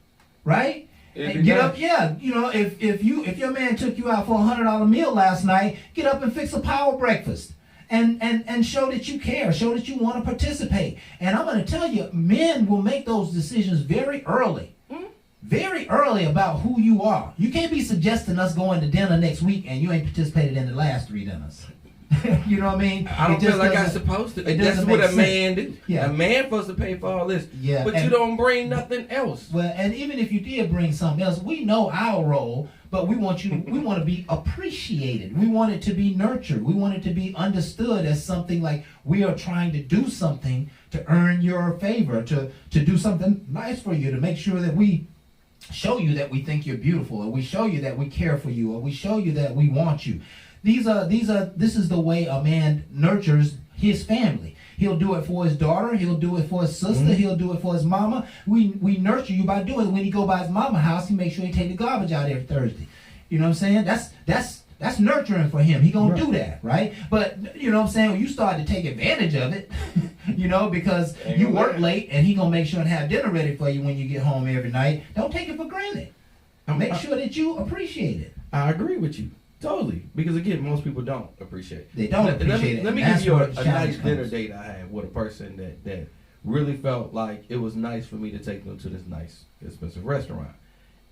right? It'd And be get nice. up, yeah. If your man took you out for $100 meal last night, get up and fix a power breakfast. And show that you care, show that you want to participate. And I'm going to tell you, men will make those decisions very early. Very early about who you are. You can't be suggesting us going to dinner next week and you ain't participated in the last 3 dinners. You know what I mean? I don't It just feel like I'm doesn't- supposed to. it That's doesn't what make a man do. Yeah. A man supposed to pay for all this. Yeah, But you and- don't bring nothing else. Well, and even if you did bring something else, we know our role, but we want to be appreciated. We want it to be nurtured. We want it to be understood as something like we are trying to do something to earn your favor, to do something nice for you, to make sure that we show you that we think you're beautiful, or we show you that we care for you, or we show you that we want you. This is the way a man nurtures his family. He'll do it for his daughter. He'll do it for his sister. He'll do it for his mama. We nurture you by doing it. When he go by his mama's house, he makes sure he take the garbage out every Thursday. You know what I'm saying? That's nurturing for him. He gonna do that, right? But you know what I'm saying? When you start to take advantage of it, because you work late and he gonna make sure and have dinner ready for you when you get home every night. Don't take it for granted. Make sure that you appreciate it. I agree with you. Totally. Because again, most people don't appreciate it. They don't appreciate it. Let me and give you that's a where the nice challenge dinner comes. date I had with a person that really felt like it was nice for me to take them to this nice, expensive restaurant.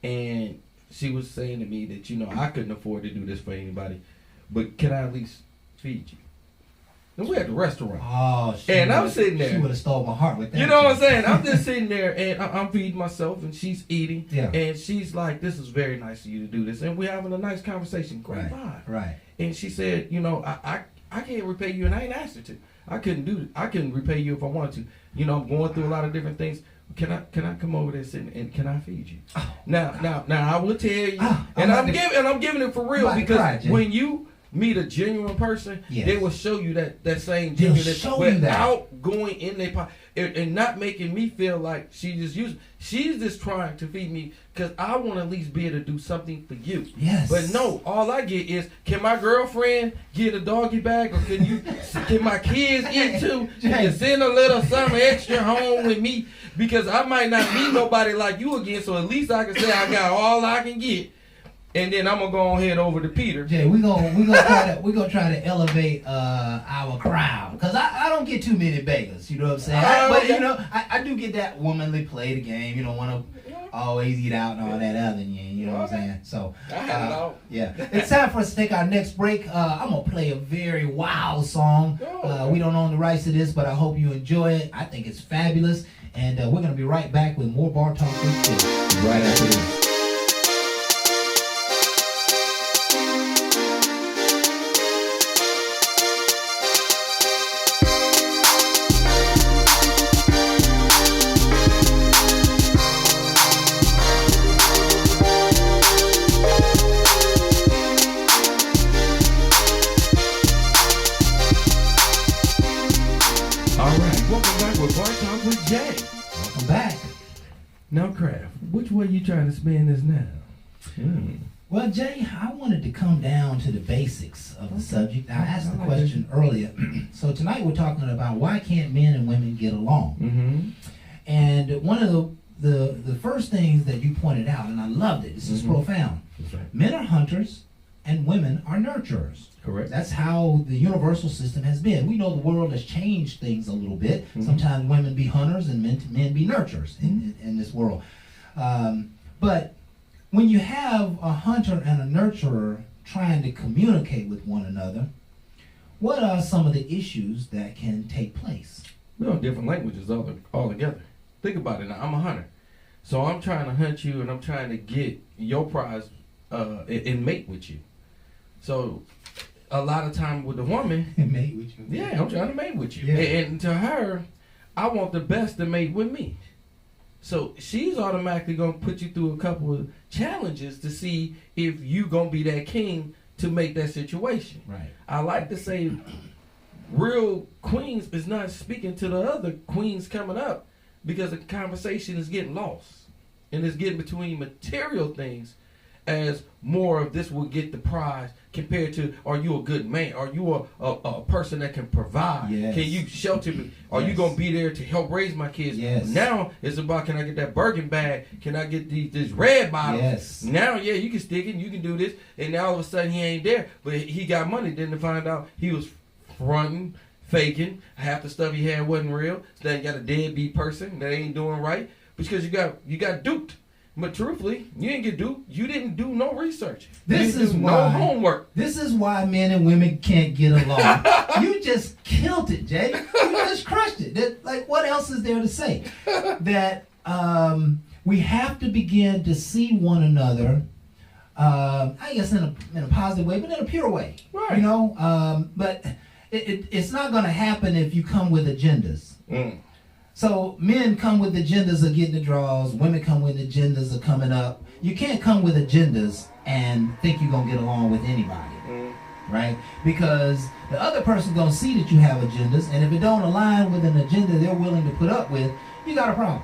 And she was saying to me that, I couldn't afford to do this for anybody, but can I at least feed you? and we're at the restaurant. Oh, And I'm sitting there. She would have stole my heart with that. You know what I'm saying? I'm just sitting there and I'm feeding myself and she's eating. Yeah. And she's like, this is very nice of you to do this. And we're having a nice conversation. Great Right. vibe. Right. And she said, you know, I can't repay you and I ain't asked her to. I couldn't repay you if I wanted to. You know, I'm going through a lot of different things. Can I come over there and can I feed you? Oh. Now I will tell you, Oh, and I'm I'm giving it for real about to because cry, Jay. when you meet a genuine person, Yes. they will show you that same They'll genuineness show you that. without going in their pocket and not making me feel like she's just trying to feed me because I want to at least be able to do something for you. Yes. But no, all I get is, can my girlfriend get a doggy bag or can my kids eat too? Can you send a little something extra home with me? Because I might not meet nobody like you again, so at least I can say I got all I can get. And then I'm gonna go on head over to Peter. Jay, we gonna try to elevate our crowd because I don't get too many beggars. You know what I'm saying? But okay. you know, I do get that womanly play the game. You don't want to always eat out and all that other. You know what I'm saying? So I had it all. yeah, it's time for us to take our next break. I'm gonna play a very wild song. We don't own the rights to this, but I hope you enjoy it. I think it's fabulous, and we're gonna be right back with more Bar Talk with Jay right after this. Welcome back with Bar Talk with Jay. Welcome back. Now, Kraft, which way you trying to spin this now? Well, Jay, I wanted to come down to the basics of the subject. I asked the question earlier. So tonight we're talking about why can't men and women get along? Mm-hmm. And one of the first things that you pointed out, and I loved it, this is profound. That's right. Men are hunters and women are nurturers. Correct. That's how the universal system has been. We know the world has changed things a little bit. Mm-hmm. Sometimes women be hunters and men be nurturers in this world. But when you have a hunter and a nurturer trying to communicate with one another, what are some of the issues that can take place? We're on different languages altogether. Think about it now. I'm a hunter. So I'm trying to hunt you and I'm trying to get your prize and mate with you. So a lot of time with the woman, Mate with you. yeah, I'm trying to mate with you. Yeah. And to her, I want the best to mate with me. So she's automatically going to put you through a couple of challenges to see if you going to be that king to make that situation. Right. I like to say real queens is not speaking to the other queens coming up because the conversation is getting lost. And it's getting between material things as more of this will get the prize compared to, are you a good man? Are you a person that can provide? Yes. Can you shelter me? Are you Yes. going to be there to help raise my kids? Yes. Now it's about, can I get that Birkin bag? Can I get this red bottle? Yes. Now, yeah, you can stick it, you can do this. And now all of a sudden he ain't there, but he got money. Then to find out he was fronting, faking. Half the stuff he had wasn't real. So now you got a deadbeat person that ain't doing right because you got duped. But truthfully, you didn't get duped. You didn't do no research. This you is didn't do why no homework. This is why men and women can't get along. You just killed it, Jay. You just crushed it. Like, what else is there to say? That we have to begin to see one another. I guess in a positive way, but in a pure way. Right. You know. But it's not going to happen if you come with agendas. So men come with agendas of getting the draws. Women come with agendas of coming up. You can't come with agendas and think you're going to get along with anybody. Right? Because the other person's going to see that you have agendas, and if it don't align with an agenda they're willing to put up with, you got a problem.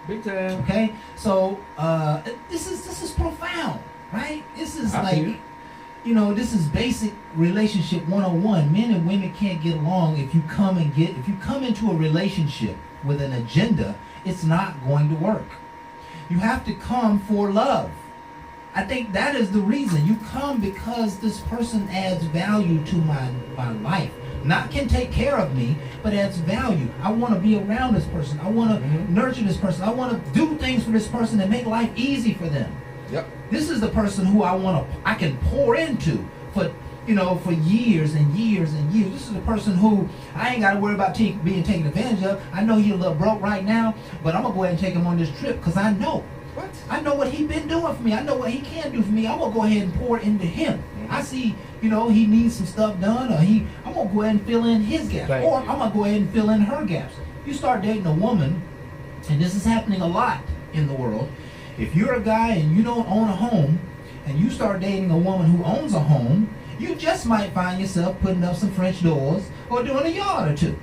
Big time. Okay? So this is profound, right? This is I like, feel it. you know, this is basic relationship 101. Men and women can't get along if you come into a relationship with an agenda, it's not going to work. You have to come for love. I think that is the reason. You come because this person adds value to my life. Not can take care of me, but adds value. I want to be around this person. I want to nurture this person. I want to do things for this person and make life easy for them. Yep. This is the person who I can pour into for you know, for years and years and years. This is a person who I ain't got to worry about being taken advantage of. I know he's a little broke right now, but I'm going to go ahead and take him on this trip because I know. What? I know what he's been doing for me. I know what he can do for me. I'm going to go ahead and pour into him. I see, you know, he needs some stuff done, or I'm going to go ahead and fill in his gaps. Thank Or you. I'm going to go ahead and fill in her gaps. You start dating a woman, and this is happening a lot in the world. If you're a guy and you don't own a home, and you start dating a woman who owns a home, you just might find yourself putting up some French doors or doing a yard or two,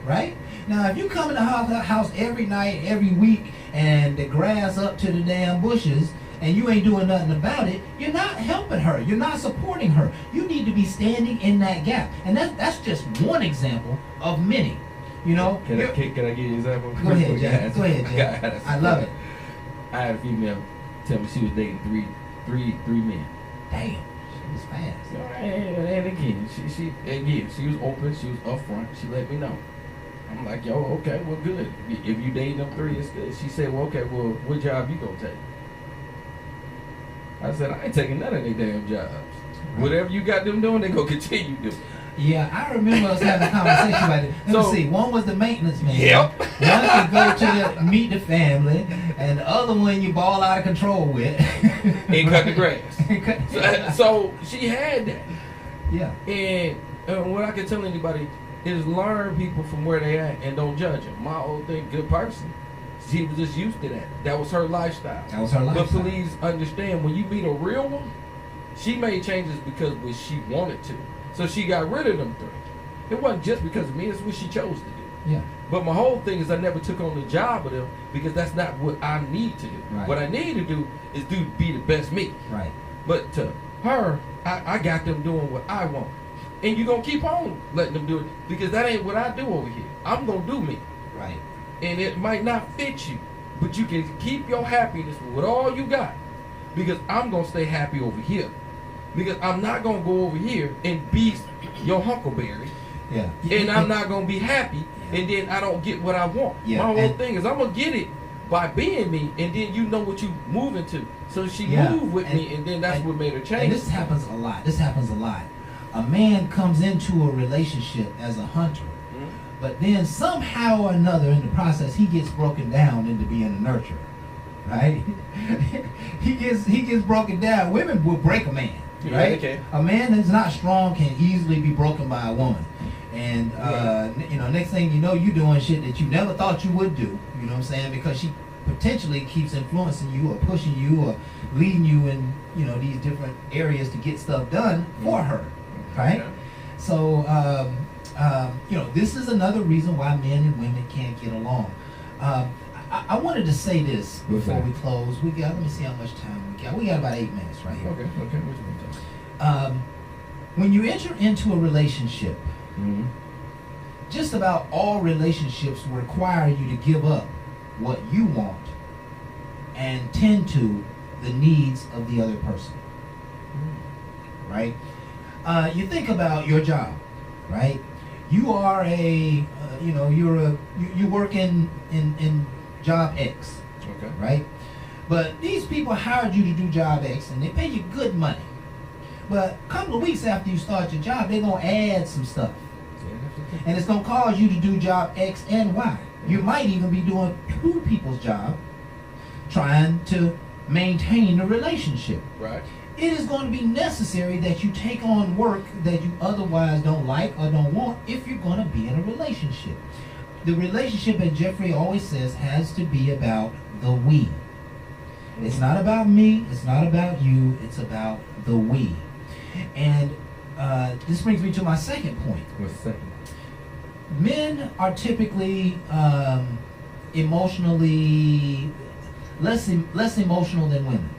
right? Now, if you come in the house every night, every week, and the grass up to the damn bushes, and you ain't doing nothing about it, you're not helping her. You're not supporting her. You need to be standing in that gap. And that's just one example of many. You know? Can I give you an example? Go ahead, Jack. Go ahead, Jack. I love it. I had a female tell me she was dating three men. Damn. She was fast. And again, she was open. She was upfront. She let me know. I'm like, yo, okay, well, good. If you dating them three, it's good. She said, well, okay, well, what job you gonna take? I said, I ain't taking none of their damn jobs. Right. Whatever you got them doing, they gonna continue doing. Yeah, I remember us having a conversation about it. Let me see. One was the maintenance man. Yep. One could go to meet the family, and the other one you ball out of control with. And cut the grass. So she had that. Yeah. And what I can tell anybody is learn people from where they at and don't judge them. My old thing, good person. She was just used to that. That was her lifestyle. That was her lifestyle. But please understand, when you meet a real one, she made changes because what she wanted to. So she got rid of them three. It wasn't just because of me, it's what she chose to do. Yeah. But my whole thing is I never took on the job of them because that's not what I need to do. Right. What I need to do is be the best me. Right. But to her, I got them doing what I want. And you're going to keep on letting them do it because that ain't what I do over here. I'm going to do me. Right. And it might not fit you, but you can keep your happiness with all you got because I'm going to stay happy over here. Because I'm not going to go over here and be your Huckleberry. Yeah. And I'm not going to be happy and then I don't get what I want. Yeah. My whole thing is I'm going to get it by being me and then you know what you moving to. So she moved with me and then that's what made her change. And this happens a lot. This happens a lot. A man comes into a relationship as a hunter, but then somehow or another in the process he gets broken down into being a nurturer, right? he gets broken down. Women will break a man, right? Yeah, okay. A man that's not strong can easily be broken by a woman. And you know, next thing you know, you're doing shit that you never thought you would do. You know what I'm saying? Because she potentially keeps influencing you or pushing you or leading you in, you know, these different areas to get stuff done for her. Right? Yeah. So, you know, this is another reason why men and women can't get along. I wanted to say this before we close. Let me see how much time we got. We got about 8 minutes right here. Okay. When you enter into a relationship, just about all relationships require you to give up what you want and tend to the needs of the other person. Right? You think about your job, right? You are you work in job X, okay, right? But these people hired you to do job X and they pay you good money. But a couple of weeks after you start your job, they're gonna add some stuff, and it's gonna cause you to do job X and Y. You might even be doing two people's job, trying to maintain the relationship. Right. It is going to be necessary that you take on work that you otherwise don't like or don't want if you're going to be in a relationship. The relationship, as Jeffrey always says, has to be about the we. It's not about me, it's not about you, it's about the we. And this brings me to my second point. What's the second? Men are typically emotionally less emotional than women.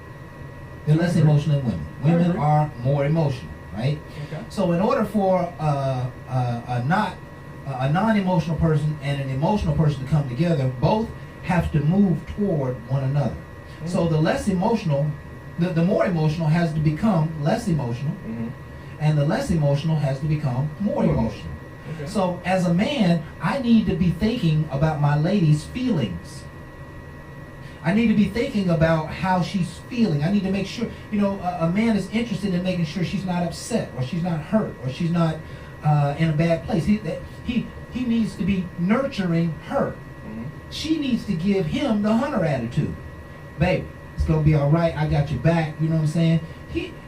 They're less emotional than women. Women are more emotional, right? Okay. So in order for a non-emotional person and an emotional person to come together, both have to move toward one another. Mm-hmm. So the less emotional, the more emotional has to become less emotional, and the less emotional has to become more emotional. Okay. So as a man, I need to be thinking about my lady's feelings. I need to be thinking about how she's feeling. I need to make sure, a man is interested in making sure she's not upset or she's not hurt or she's not in a bad place. He needs to be nurturing her. She needs to give him the hunter attitude. Baby, it's going to be all right. I got your back. You know what I'm saying?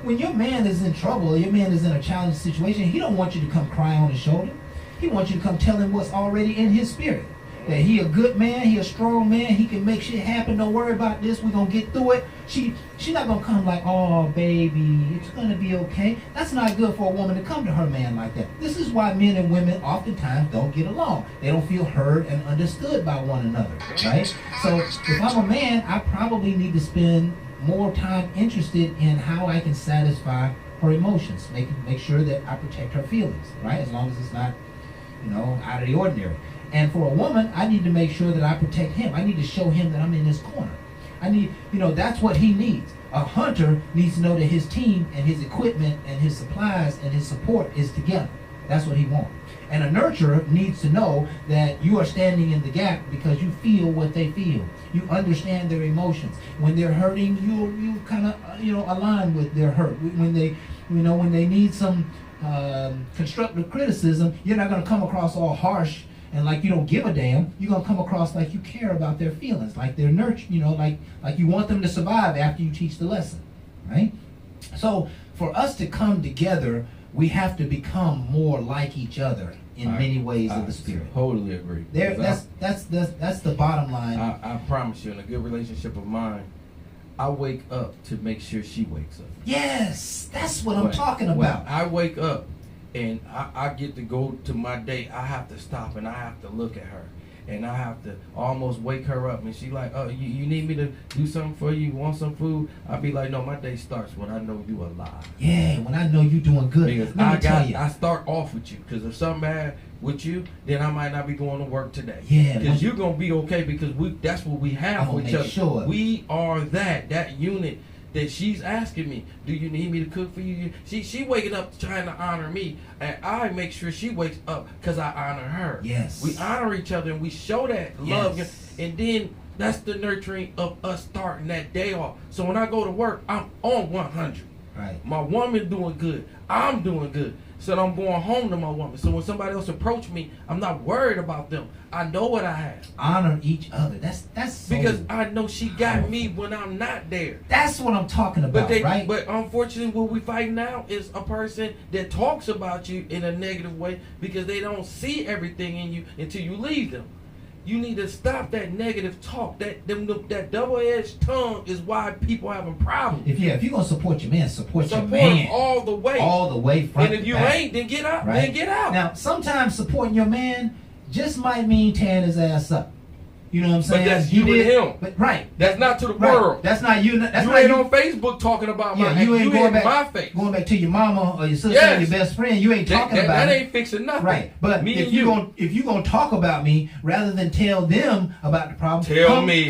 When your man is in trouble, your man is in a challenging situation, he don't want you to come cry on his shoulder. He wants you to come tell him what's already in his spirit. That he a good man, he a strong man, he can make shit happen. Don't worry about this. We're gonna get through it. She's not gonna come like, oh baby, it's gonna be okay. That's not good for a woman to come to her man like that. This is why men and women oftentimes don't get along. They don't feel heard and understood by one another, right? So if I'm a man, I probably need to spend more time interested in how I can satisfy her emotions. Make sure that I protect her feelings, right? As long as it's not, out of the ordinary. And for a woman, I need to make sure that I protect him. I need to show him that I'm in his corner. I need, that's what he needs. A hunter needs to know that his team and his equipment and his supplies and his support is together. That's what he wants. And a nurturer needs to know that you are standing in the gap because you feel what they feel. You understand their emotions. When they're hurting, you kind of align with their hurt. When they need some constructive criticism, you're not going to come across all harsh and like you don't give a damn. You're going to come across like you care about their feelings, like they're nurtured, like you want them to survive after you teach the lesson, right? So for us to come together, we have to become more like each other in many ways of the spirit. Totally agree. That's the bottom line. I promise you, in a good relationship of mine, I wake up to make sure she wakes up. Yes, that's what I'm talking about. When I wake up and I get to go to my day, I have to stop and I have to look at her. And I have to almost wake her up. And she like, oh, you need me to do something for you? You want some food? I'll be like, no, my day starts when I know you alive. Yeah, when I know you doing good. Because I start off with you. Because if something bad with you, then I might not be going to work today. Yeah. Because you're going to be okay because that's what we have with each other. Sure. We are that unit that she's asking me, do you need me to cook for you? She waking up trying to honor me, and I make sure she wakes up because I honor her. Yes. We honor each other and we show that love. And then that's the nurturing of us starting that day off. So when I go to work, I'm on 100. Right. My woman doing good. I'm doing good. So I'm going home to my woman. So when somebody else approach me, I'm not worried about them. I know what I have. Honor each other. That's so because I know she got me when I'm not there. That's what I'm talking about, right? But unfortunately, what we fight now is a person that talks about you in a negative way because they don't see everything in you until you leave them. You need to stop that negative talk. That double-edged tongue is why people having problems. If you're gonna support your man, support your man him all the way. All the way front. And if you ain't, then get out. Right? Then get out. Now, sometimes supporting your man just might mean tearing his ass up. You know what I'm saying? But that's you and him. But right. That's not to the world. That's not you. That's you not ain't you on Facebook talking about my. you ain't going back, my face. Going back to your mama or your sister or your best friend. You ain't talking about that. it. Ain't fixing nothing. Right. But me if you gonna talk about me rather than tell them about the problem,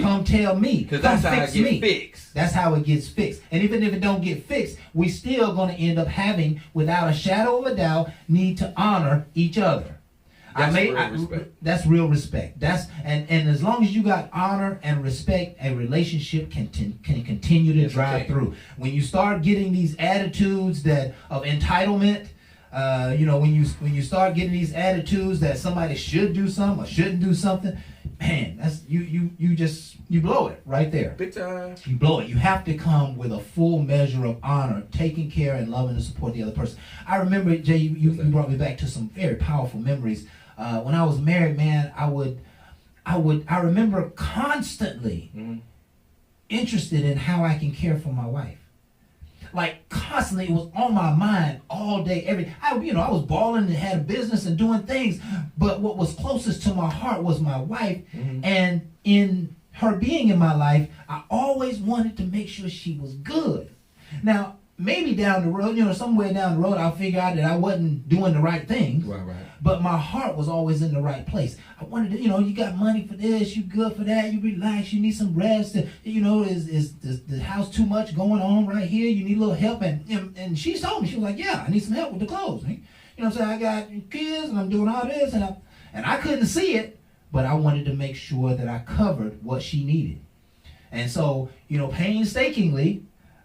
come tell me. Because that's how it gets fixed. That's how it gets fixed. And even if it don't get fixed, we still gonna end up having, without a shadow of a doubt, need to honor each other. That's real respect. And as long as you got honor and respect, a relationship can continue to drive through. When you start getting these attitudes of entitlement, when you start getting these attitudes that somebody should do something or shouldn't do something, man, that's you blow it right there. Big time. You blow it. You have to come with a full measure of honor, taking care and loving and support the other person. I remember, Jay, you brought me back to some very powerful memories. When I was married, man, I remember constantly interested in how I can care for my wife. Like constantly, it was on my mind all day, I was balling and had a business and doing things, but what was closest to my heart was my wife, and in her being in my life, I always wanted to make sure she was good. Now, maybe down the road, somewhere down the road, I'll figure out that I wasn't doing the right thing. Right. But my heart was always in the right place. I wanted to, you got money for this, you good for that, you relax, you need some rest. Is the house too much going on right here? You need a little help. And she told me, she was like, yeah, I need some help with the clothes. You know what I'm saying? I got kids and I'm doing all this. And I couldn't see it, but I wanted to make sure that I covered what she needed. And so, painstakingly,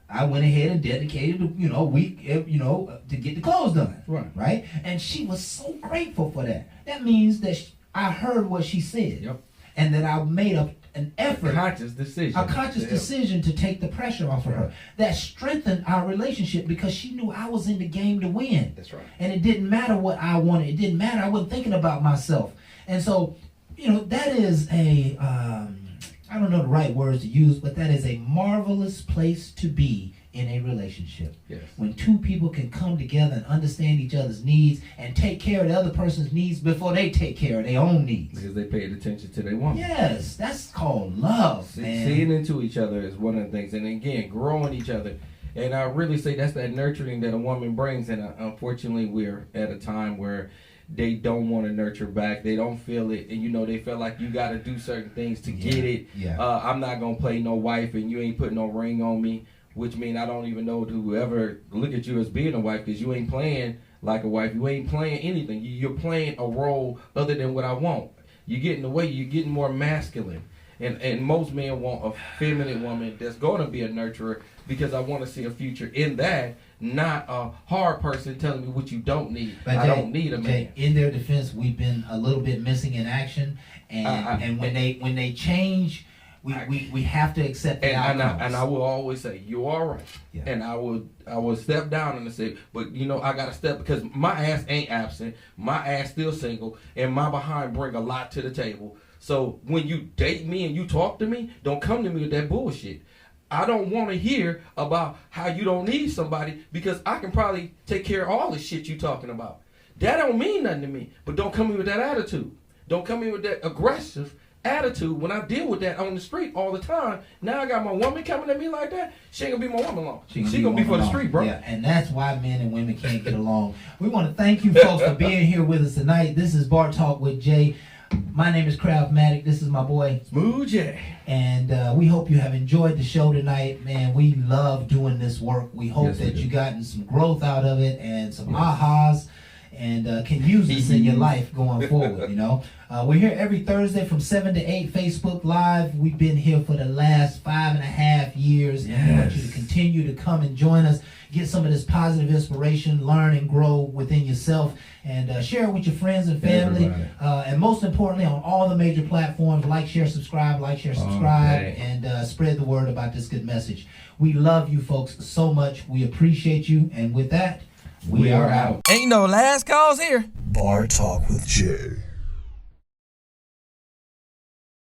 I went ahead and dedicated, a week, to get the clothes done. Right. And she was so grateful for that. That means that I heard what she said. Yep. And that I made an effort. A conscious decision To take the pressure off of her. That strengthened our relationship because she knew I was in the game to win. That's right. And it didn't matter what I wanted. It didn't matter. I wasn't thinking about myself. And so, that is I don't know the right words to use, but that is a marvelous place to be in a relationship. Yes. When two people can come together and understand each other's needs and take care of the other person's needs before they take care of their own needs. Because they paid attention to their woman. Yes, that's called love, man. Seeing into each other is one of the things. And again, growing each other. And I really say that's that nurturing that a woman brings. And unfortunately, we're at a time where they don't want to nurture back. They don't feel it. And, they feel like you got to do certain things to get it. Yeah. I'm not going to play no wife and you ain't putting no ring on me, which means I don't even know to ever look at you as being a wife because you ain't playing like a wife. You ain't playing anything. You're playing a role other than what I want. You're getting away. You're getting more masculine. And most men want a feminine woman that's going to be a nurturer because I want to see a future in that, not a hard person telling me what you don't need. But I don't need a man. In their defense, we've been a little bit missing in action, and when they change, we have to accept the outcomes. And I will always say you are right, Yeah. and I will step down and say, but I got to step because my ass ain't absent, my ass still single, and my behind bring a lot to the table. So when you date me and you talk to me, don't come to me with that bullshit. I don't want to hear about how you don't need somebody because I can probably take care of all the shit you talking about. That don't mean nothing to me. But don't come in with that attitude. Don't come in with that aggressive attitude when I deal with that on the street all the time. Now I got my woman coming at me like that. She ain't gonna be my woman long. She gonna be for the street, bro. Yeah, and that's why men and women can't get along. We want to thank you folks for being here with us tonight. This is Bar Talk with Jay. My name is Craftmatic. This is my boy Smooth J. And we hope you have enjoyed the show tonight. Man, we love doing this work. We hope that you gotten some growth out of it and some ahas and can use this in your life going forward, We're here every Thursday from 7 to 8, Facebook Live. We've been here for the last 5.5 years. And we want you to continue to come and join us. Get some of this positive inspiration, learn and grow within yourself, and share it with your friends and family. And most importantly, on all the major platforms, like, share, subscribe, and spread the word about this good message. We love you folks so much. We appreciate you. And with that, we are out. Ain't no last calls here. Bar Talk with Jay.